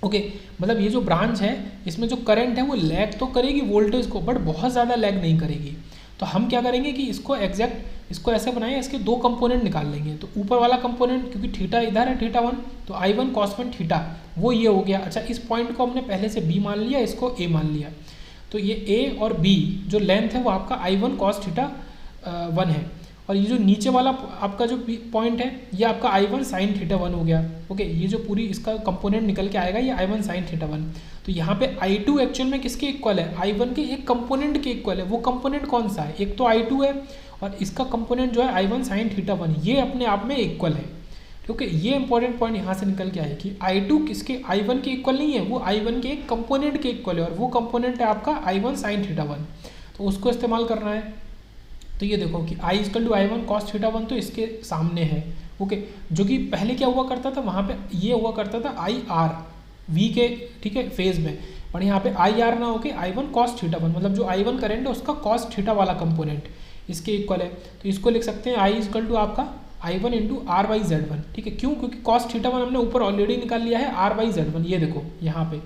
Speaker 1: ओके मतलब ये जो ब्रांच है इसमें जो करंट है वो लैग तो करेगी वोल्टेज को, बट बहुत ज़्यादा लैग नहीं करेगी। तो हम क्या करेंगे कि इसको एग्जैक्ट इसको ऐसे बनाएं, इसके दो कंपोनेंट निकाल लेंगे। तो ऊपर वाला कंपोनेंट क्योंकि थीटा इधर है θ1, तो I1 cos1 थीटा वो ये हो गया। अच्छा इस पॉइंट को हमने पहले से B मान लिया, इसको A मान लिया, तो ये A और B जो लेंथ है वो आपका I1 cos θ1 है, और ये जो नीचे वाला आपका जो पॉइंट है ये आपका I1 sin θ1 हो गया। ओके ये जो पूरी इसका कंपोनेंट निकल के आएगा ये I1 sin θ1। तो यहाँ पे I2 एक्चुअल में किसके इक्वल है, I1 के एक कंपोनेंट के इक्वल है। वो कंपोनेंट कौन सा है, एक तो I2 है और इसका कंपोनेंट जो है I1 sin θ1, ये अपने आप में इक्वल है। क्योंकि ये इंपॉर्टेंट पॉइंट यहाँ से निकल के आए कि I2 किसके I1 के इक्वल नहीं है, वो I1 के एक कंपोनेंट के इक्वल है, और वो कंपोनेंट है आपका I1 sin θ1। तो उसको इस्तेमाल करना है। तो ये देखो कि I = I1 cos θ1 तो इसके सामने है। ओके जो कि पहले क्या हुआ करता था, वहाँ पे ये हुआ करता था IR V के ठीक है फेज में, और यहाँ पे IR ना होके I1 cos θ1, मतलब जो I1 करंट है उसका cos θ वाला कंपोनेंट इसके इक्वल है। तो इसको लिख सकते हैं I = आपका I1 × R/Z1। ठीक है क्यों, क्योंकि cos θ1 हमने ऊपर ऑलरेडी निकाल लिया है R/Z1। ये देखो यहाँ पे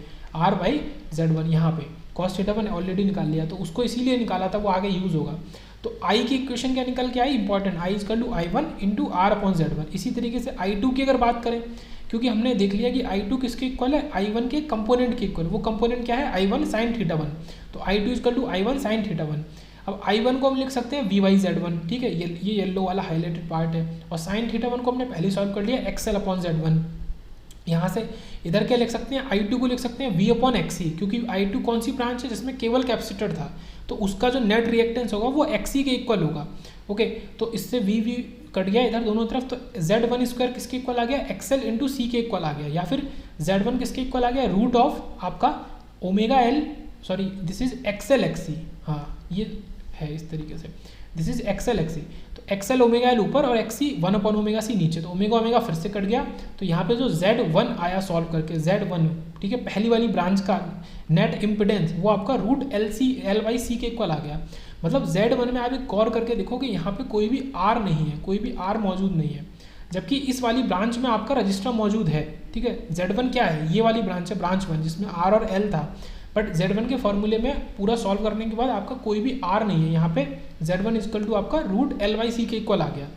Speaker 1: R/Z1, यहाँ पे cos θ1 ऑलरेडी निकाल लिया, तो उसको इसीलिए निकाला था, वो आगे यूज़ होगा। तो I की इक्वेशन क्या निकल के आई, इंपॉर्टेंट, I = I1 × R/Z1। इसी तरीके से I2 की अगर बात करें, क्योंकि हमने देख लिया कि I2 किसके इक्वल है, I1 के कंपोनेंट के इक्वल। वो कंपोनेंट क्या है, I1 sin θ1। तो I2 = I1 sin θ1। अब I1 को हम लिख सकते हैं V/Z1। ठीक है ये येलो वाला हाईलाइटेड पार्ट है, और sin θ1 को हमने पहले सॉल्व कर लिया XL/Z1। यहाँ से इधर क्या लिख सकते हैं, I2 को लिख सकते हैं V/XC, क्योंकि I2 कौन सी ब्रांच है जिसमें केवल कैपेसिटर था, तो उसका जो नेट रिएक्टेंस होगा वो XC के इक्वल होगा। ओके तो इससे V कट गया इधर दोनों तरफ, तो Z1² किसके इक्वल आ गया, XL × C के इक्वल आ गया, या फिर Z1 किसके इक्वल आ गया, √ आपका ω_L, sorry this is XL/XC। हाँ ये है इस तरीके से, दिस इज XL/XC। तो XL ω_L ऊपर और XC 1/ωc नीचे, तो ω फिर से कट गया। तो यहाँ पे जो Z1 आया सॉल्व करके, Z1 ठीक है पहली वाली ब्रांच का नेट इम्पिडेंस वो आपका √L/C के इक्वल आ गया। मतलब Z1 में आप एक गौर करके देखो कि यहाँ पे कोई भी R नहीं है, कोई भी R मौजूद नहीं है, जबकि इस वाली ब्रांच में आपका रजिस्टर मौजूद है। ठीक है Z1 क्या है, ये वाली ब्रांच है, ब्रांच 1 जिसमें R और L था, बट Z1 के फॉर्मूले में पूरा सॉल्व करने के बाद आपका कोई भी R नहीं है। यहाँ पे Z1 = आपका √L/C के इक्वल आ गया।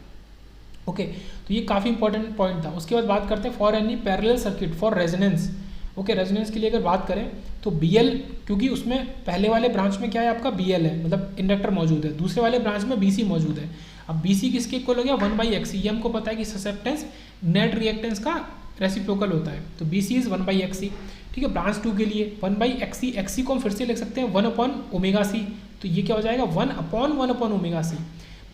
Speaker 1: ओके तो ये काफ़ी इंपॉर्टेंट पॉइंट था। उसके बाद बात करते हैं for any parallel circuit for resonance. Okay resonance के लिए अगर बात करें तो BL, क्योंकि उसमें पहले वाले ब्रांच में क्या है आपका BL है, मतलब इंडक्टर मौजूद है, दूसरे वाले ब्रांच में BC मौजूद है। अब BC किसके इक्वल हो गया, 1/XC। ये हमको पता है कि ससेप्टेंस नेट रिएक्टेंस का रेसिप्रोकल होता है, तो BC इज 1/XC। ठीक है ब्रांच 2 के लिए 1/XC, XC को हम फिर से लिख सकते हैं 1/ωc, तो ये क्या हो जाएगा 1/1/ωc।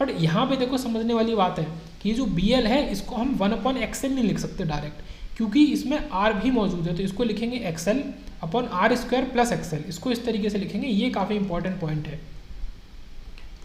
Speaker 1: बट यहाँ पे देखो समझने वाली बात है कि ये जो BL है इसको हम 1/XL नहीं लिख सकते डायरेक्ट, क्योंकि इसमें R भी मौजूद है, तो इसको लिखेंगे XL/R² + XL, इसको इस तरीके से लिखेंगे। ये काफ़ी इंपॉर्टेंट पॉइंट है।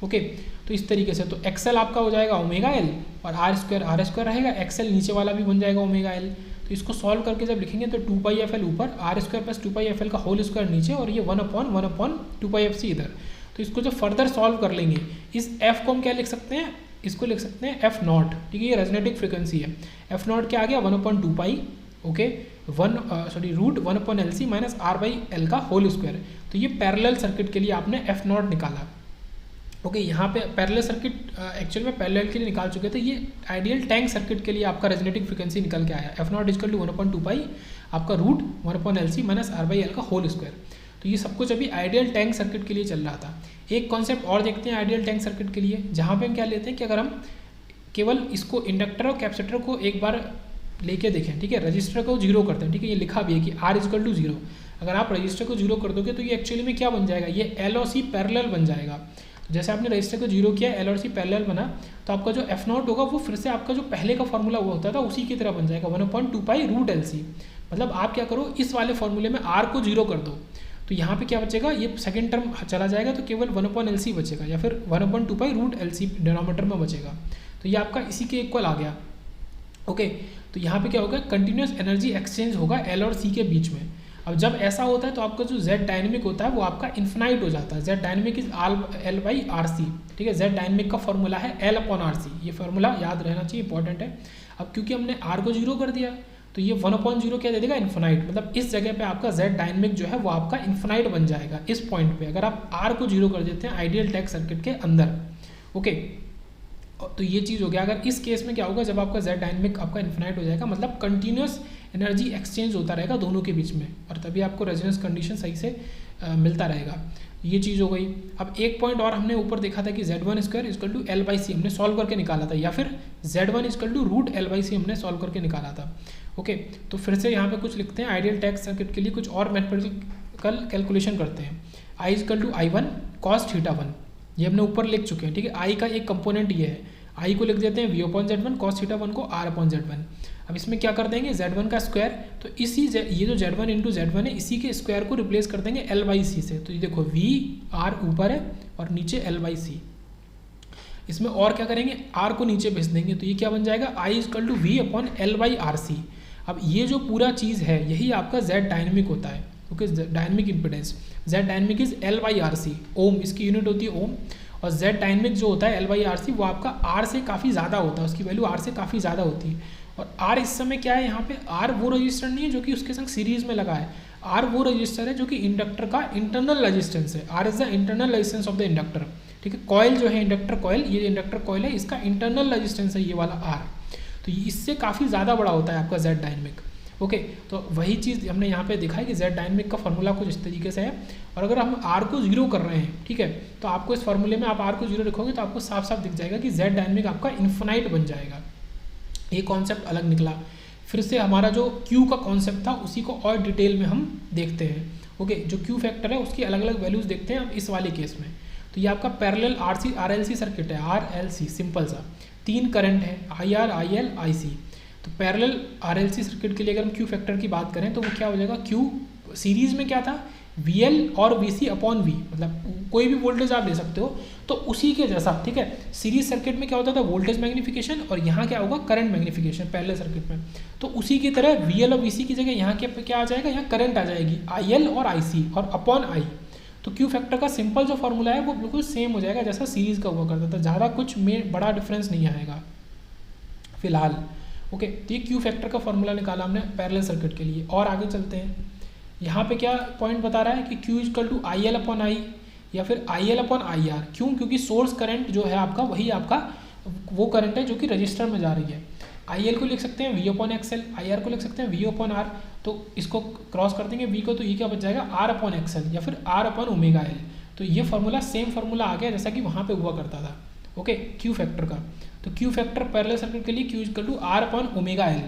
Speaker 1: ओके तो इस तरीके से तो XL आपका हो जाएगा ω_L और R² रहेगा, XL नीचे वाला भी बन जाएगा ω_L। तो इसको सॉल्व करके जब लिखेंगे तो 2πfL ऊपर, R² + 2πfL का होल स्क्वायर नीचे, और ये 1/1/2πfc इधर। तो इसको जब फर्दर सॉल्व कर लेंगे, इस F को हम क्या लिख सकते हैं, इसको लिख सकते हैं F0। ठीक है ये रेजोनेटिक फ्रिक्वेंसी है। F0 क्या आ गया 1/2π, ओके √1/LC - R/L का होल स्क्वायर। तो ये पैरेलल सर्किट के लिए आपने F0 निकाला। ओके, यहाँ पे पैरेलल सर्किट एक्चुअल में पैरेलल के लिए निकाल चुके थे, ये आइडियल टैंक सर्किट के लिए आपका रेजोनेटिंग फ्रीक्वेंसी निकल के आया एफ नॉट इजकल टू 1/2 पाई आपका रूट 1/LC माइनस R/L का होल स्क्वायर। तो ये सब कुछ अभी आइडियल टैंक सर्किट के लिए चल रहा था। एक कॉन्सेप्ट और देखते हैं आइडियल टैंक सर्किट के लिए, जहाँ पे हम क्या लेते हैं कि अगर हम केवल इसको इंडक्टर और कैपेसिटर को एक बार लेके देखें, ठीक है, रजिस्टर को जीरो करते हैं, ठीक है, ये लिखा भी है कि R इजकल टू 0। अगर आप रजिस्टर को जीरो कर दोगे तो ये एक्चुअली में क्या बन जाएगा, ये L और C पैरेलल बन जाएगा। जैसे आपने रजिस्टर को जीरो किया, L और C पैरेलल बना, तो आपका जो F नॉट होगा वो फिर से आपका जो पहले का फॉर्मूला हुआ होता था उसी की तरह बन जाएगा 1/2 पाई रूट LC। मतलब आप क्या करो, इस वाले फॉर्मूले में R को जीरो कर दो, तो यहाँ पे क्या बचेगा, ये सेकंड टर्म चला जाएगा तो केवल 1/LC बचेगा, या फिर 1/2 पाई रूट LC डिनोमिनेटर में बचेगा। तो ये आपका इसी के इक्वल आ गया। ओके, तो यहाँ पे क्या होगा, कंटिन्यूस एनर्जी एक्सचेंज होगा L और C के बीच में। अब जब ऐसा होता है तो आपका जो Z डायनेमिक होता है वो आपका इन्फिनाइट हो जाता है। Z डायनेमिक इज L/RC, ठीक है। Z डायनेमिक का फॉर्मूला है L/RC, ये फॉर्मूला याद रहना चाहिए, इंपॉर्टेंट है। अब क्योंकि हमने R को जीरो कर दिया तो ये 1/0 क्या दे देगा, इन्फिनाइट। मतलब इस जगह पे आपका Z डायनेमिक जो है वो आपका इन्फिनाइट बन जाएगा इस पॉइंट पे, अगर आप R को जीरो कर देते हैं आइडियल टैंक सर्किट के अंदर। ओके, तो ये चीज़ हो गया। अगर इस केस में क्या होगा, जब आपका Z डायनेमिक आपका इन्फिनाइट हो जाएगा, मतलब कंटिन्यूस एनर्जी एक्सचेंज होता रहेगा दोनों के बीच में, और तभी आपको रेजोनेंस कंडीशन सही से मिलता रहेगा। ये चीज़ हो गई। अब एक पॉइंट और हमने ऊपर देखा था कि Z1 square is equal to L/C हमने सॉल्व करके निकाला था, या फिर Z1 is equal to root L/C हमने सॉल्व करके निकाला था। ओके, तो फिर से यहाँ पे कुछ लिखते हैं आइडियल टैंक सर्किट के लिए, कुछ और मैथमेटिकल कैलकुलेशन करते हैं। I is equal to I1 cos θ1, ये हमने ऊपर लिख चुके हैं, ठीक है। I का एक कंपोनेंट ये है, I को लिख देते हैं V/Z1, cos θ1 को R/Z1। अब इसमें क्या कर देंगे, Z1 का स्क्वायर, तो इसी ये जो Z1 इंटू Z1 है इसी के स्क्वायर को रिप्लेस कर देंगे L/C से। तो ये देखो VR ऊपर है और नीचे L/C। इसमें और क्या करेंगे, R को नीचे भेज देंगे, तो ये क्या बन जाएगा, I इजकल टू V/L/RC। अब ये जो पूरा चीज़ है यही आपका Z डायनेमिक होता है, okay, dynamic impedance. Z dynamic is L/RC, ओम इसकी यूनिट होती है ओम, और Z डायनेमिक जो होता है L/RC वो आपका R से काफ़ी ज़्यादा होता है, उसकी वैल्यू R से काफ़ी ज़्यादा होती है। और R इस समय क्या है, यहाँ पे R वो रजिस्टर नहीं है जो कि उसके संग सीरीज में लगा है, R वो रजिस्टर है जो कि इंडक्टर का इंटरनल रेजिस्टेंस है। R is the internal resistance of the inductor, ठीक है। कॉइल जो है इंडक्टर कॉइल, ये इंडक्टर कॉइल है, इसका इंटरनल रेजिस्टेंस है ये वाला R, तो इससे काफ़ी ज़्यादा बड़ा होता है आपका Z डायनेमिक। ओके, तो वही चीज़ हमने यहाँ पे देखा है कि Z डायनेमिक का फॉर्मूला कुछ इस तरीके से है। और अगर हम R को जीरो कर रहे हैं, ठीक है, तो आपको इस फॉर्मूले में आप R को जीरो रखोगे तो आपको साफ साफ दिख जाएगा कि Z डायनेमिक आपका इन्फिनाइट बन जाएगा। ये कॉन्सेप्ट अलग निकला। फिर से हमारा जो Q का कॉन्सेप्ट था उसी को और डिटेल में हम देखते हैं। ओके, जो Q फैक्टर है उसकी अलग अलग वैल्यूज़ देखते हैं अब इस वाले केस में। तो ये आपका पैरेलल RLC सर्किट है, RLC सिंपल सा, 3 करंट है IR, IL, IC। तो पैरेलल RLC सर्किट के लिए अगर हम Q फैक्टर की बात करें तो वो क्या हो जाएगा, Q सीरीज में क्या था, VL और VC/V, मतलब कोई भी वोल्टेज आप ले सकते हो, तो उसी के जैसा, ठीक है। सीरीज सर्किट में क्या होता था, वोल्टेज मैग्नीफिकेशन, और यहाँ क्या होगा, करंट मैग्नीफिकेशन पैरेलल सर्किट में। तो उसी की तरह VL और VC की जगह यहाँ क्या आ जाएगा, यहाँ करंट आ जाएगी IL और IC और अपॉन I। तो Q फैक्टर का सिंपल जो फॉर्मूला है वो बिल्कुल सेम हो जाएगा जैसा सीरीज का हुआ करता था, ज़्यादा कुछ में बड़ा डिफरेंस नहीं आएगा फिलहाल। ओके, तो ये Q फैक्टर का फॉर्मूला निकाला हमने पैरेलल सर्किट के लिए। और आगे चलते हैं, यहाँ पे क्या पॉइंट बता रहा है कि Q इजकल टू IL/I या फिर IL/IR। क्यों, क्योंकि सोर्स करंट जो है आपका वही आपका वो करंट है जो कि रजिस्टर में जा रही है। IL को लिख सकते हैं V/XL, IR को लिख सकते हैं V/R। तो इसको क्रॉस कर देंगे V को, तो ये क्या बच जाएगा R/XL या फिर R/ωL। तो ये फार्मूला सेम फार्मूला आ गया जैसा कि वहाँ पे हुआ करता था। ओके, Q फैक्टर का। तो Q फैक्टर पैरेलल सर्किट के लिए Q इजकल टू R/ωL।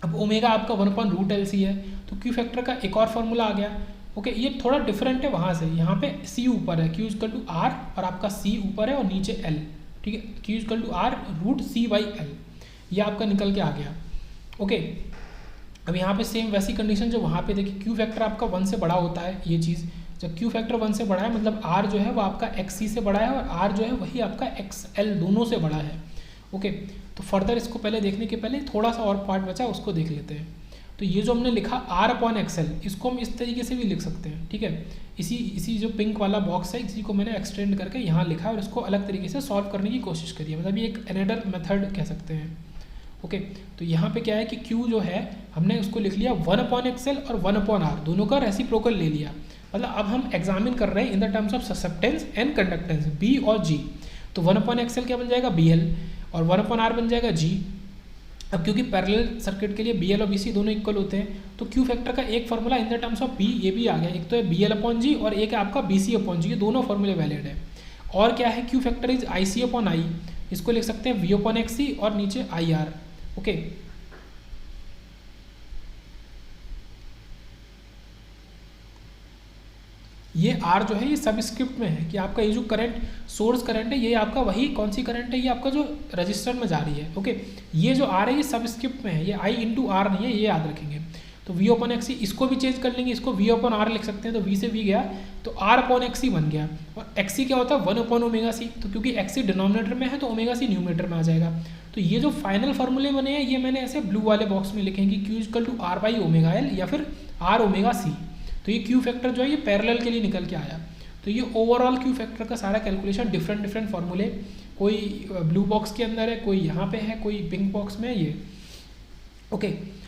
Speaker 1: अब ओमेगा आपका 1/√LC है, तो Q फैक्टर का एक और फार्मूला आ गया। ओके, ये थोड़ा डिफरेंट है वहाँ से, यहाँ पे C ऊपर है, Q इजकल टू R और आपका C ऊपर है और नीचे L, ठीक है। Q इजकल टू R√C/L, ये आपका निकल के आ गया। ओके, अब यहाँ पे सेम वैसी कंडीशन जो वहाँ पे देखिए, Q फैक्टर आपका 1 से बड़ा होता है। ये चीज़ जब Q फैक्टर 1 से बड़ा है मतलब R जो है वो आपका XC से बड़ा है और R जो है वही आपका XL दोनों से बड़ा है। ओके, तो फर्दर इसको पहले देखने के पहले थोड़ा सा और पार्ट बचा उसको देख लेते हैं। तो ये जो हमने लिखा R/XL, इसको हम इस तरीके से भी लिख सकते हैं, ठीक है। इसी जो पिंक वाला बॉक्स है इसी को मैंने एक्सटेंड करके यहाँ लिखा और इसको अलग तरीके से सॉल्व करने की कोशिश करी है, मतलब ये एक एनदर मेथड कह सकते हैं। ओके, तो यहाँ पे क्या है कि Q जो है हमने उसको लिख लिया 1/XL और 1/R दोनों का रेसिप्रोकल ले लिया। मतलब अब हम एग्जामिन कर रहे हैं in the terms of susceptance and conductance B और जी। तो 1/XL क्या बन जाएगा BL और 1/R बन जाएगा G। अब क्योंकि पैरेलल सर्किट के लिए BL और BC दोनों इक्वल होते हैं तो क्यू फैक्टर का एक formula in the terms of P ये भी आ गया, एक तो है BL/G और एक है आपका BC/G, ये दोनों फॉर्मूले वैलिड है। और क्या है, क्यू फैक्टर इज IC/I, इसको लिख सकते हैं V/XC और नीचे IR। ओके, ये R जो है ये सबस्क्रिप्ट में है कि आपका ये जो करंट सोर्स करंट है ये आपका वही कौन सी करंट है, ये आपका जो रजिस्टर में जा रही है। ओके, ये जो R है ये सबस्क्रिप्ट में है, ये I/R नहीं है, ये याद रखेंगे। तो V/XC इसको भी चेंज कर लेंगे, इसको V/R लिख सकते हैं, तो V से V गया तो R/XC बन गया। और XC क्या होता है 1/ωc, तो क्योंकि XC डिनोमिनेटर में है तो ωc न्यूमिनेटर में आ जाएगा। तो ये जो फाइनल फार्मूले बने हैं ये मैंने ऐसे ब्लू वाले बॉक्स में लिखे हैं कि Q=R/ωL या फिर R/ωc। तो ये क्यू फैक्टर जो है ये पैरेलल के लिए निकल के आया। तो ये ओवरऑल क्यू फैक्टर का सारा कैलकुलेशन डिफरेंट फार्मूले, कोई ब्लू बॉक्स के अंदर है, कोई यहाँ पे है, कोई पिंक बॉक्स में है ये। ओके,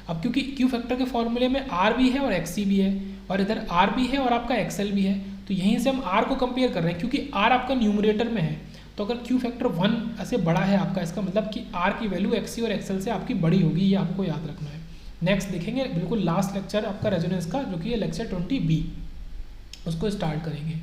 Speaker 1: अब क्योंकि क्यू फैक्टर के फॉर्मूले में R भी है और XC भी है और इधर R भी है और आपका XL भी है, तो यहीं से हम R को कंपेयर कर रहे हैं क्योंकि R आपका न्यूमरेटर में है। तो अगर क्यू फैक्टर 1 से बड़ा है आपका, इसका मतलब कि R की वैल्यू XC और XL से आपकी बड़ी होगी, ये आपको याद रखना है। नेक्स्ट देखेंगे बिल्कुल लास्ट लेक्चर आपका रेजोनेंस का, जो कि है लेक्चर 20B, उसको स्टार्ट करेंगे।